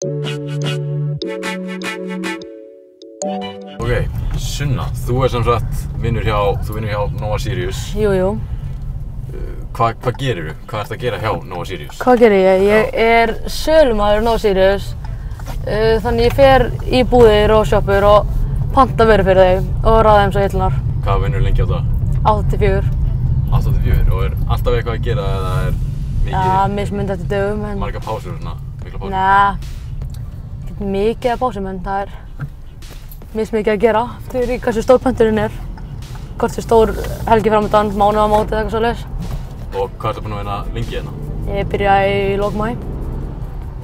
Ok, Sunna, þú sem sagt vinnur hjá Nova Sirius. Jú. Hvað gerirðu? Hvað ertu að gera hjá Nova Sirius? Hvað gerir ég? Ég er sölumaður Nova Sirius. Þannig ég fer í búðir og sjoppur og panta vöru fyrir þau og raða þeim svo hillunar. Hvað vinnur lengi á það? 8-4. 8-4 og er alltaf eitthvað að gera eða er mikið? Ja, mismunandi eftir dögum. Margar pásur svona, mikla pásur? Nei, ekki mikið af pásum en það er mismikið að gera eftir hversu stór pönturinn er. Hvort er stór helgi framöndan, mánaðamót eða eitthvað svoleiðis. Og hvað ertu búinn að vinna lengi hérna? Ég byrjaði í lok maí.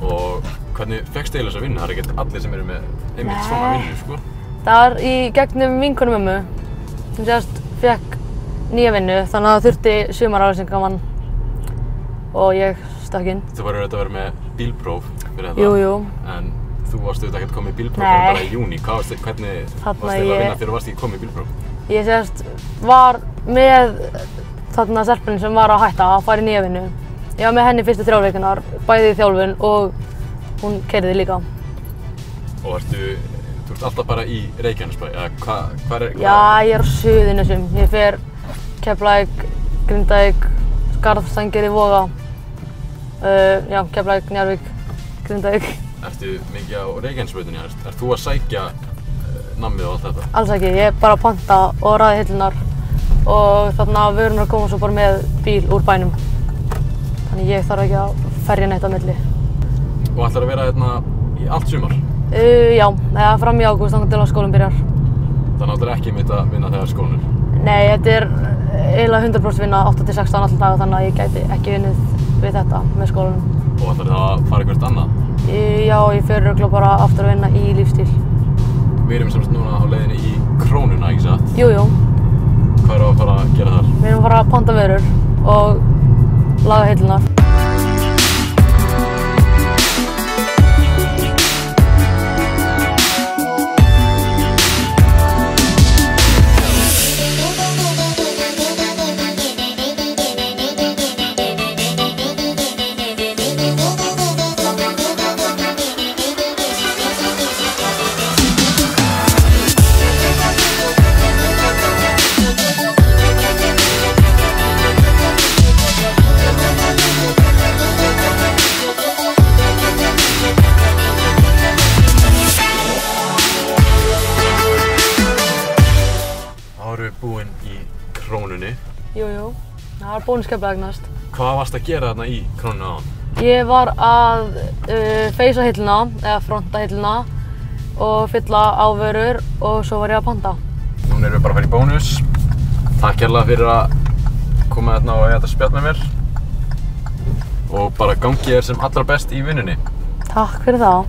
Og hvernig fékkstu eiginlega þessa vinnu? Það er ekkert allir sem eru með einmitt svona vinnu, sko. Það var í gegnum vinkonu mömmu. Hún sérst fékk nýja vinnu, þannig að það þurfti sumaraflýsingamann og ég stakk inn. Þú var auðvitað að vera með bílpróf fyrir þetta. Jú. En þú varst auðvitað ekkert komið í bílpróf fyrir bara í júní. Hvernig varst þið að vinna þegar þú varst ekki komið í bílpróf? Ég sérst var með þarna stelpunni sem var að hætta að fara í nýja vinnu. Ég var með henni fyrstu 3 vikurnar, bæði í þjálfun og hún keyrði líka. Og þú ert alltaf bara í Reykjanesbæ, eða hvað er? Já, ég er á Suðurnesjum. Ég fer Keflavík, Grindavík, Skarðsstangur í Voga. Keflavík, Njarðvík, Grindavík. Ertu mikið á Reykjanesbrautinni? Ert þú að sækja nammið og allt þetta? Alls ekki, ég er bara að panta og raða hillunar og þarna vörunar koma svo bara með bíl úr bænum. Þannig ég þarf ekki að ferja neitt á milli. Og ætlar að vera hérna í allt sumar? Já, eða fram í ágúst þangað til að skólinn byrjar. Þannig að þú ætlar ekki einmitt að vinna þegar skólinn er? Nei, þetta er eiginlega 100% vinna 8-16 alla daga þannig að ég gæti ekki unnið við þetta með skólanum. Og ætlar það að fara eitthvað annað? Já, ég fer örugglega bara aftur að vinna í lífstíl. Við erum semst núna á leiðinni í Krónuna, ekki satt? Jú. Hvað erum við að fara að gera þar? Við erum að fara að panta vörur og laga hillunar. Búinn í Krónunni. Jú, það var bónuskepplega næst. Hvað varst að gera þarna í Krónunni áðan? Ég var að feysa hilluna, eða fronta hilluna og fylla á vörur og svo var ég að panta. Núna erum við bara að fara í bónus. Takk kærlega fyrir að koma hérna og eiga þetta spjall með mér. Og bara gangi þér sem allra best í vinnunni. Takk fyrir það.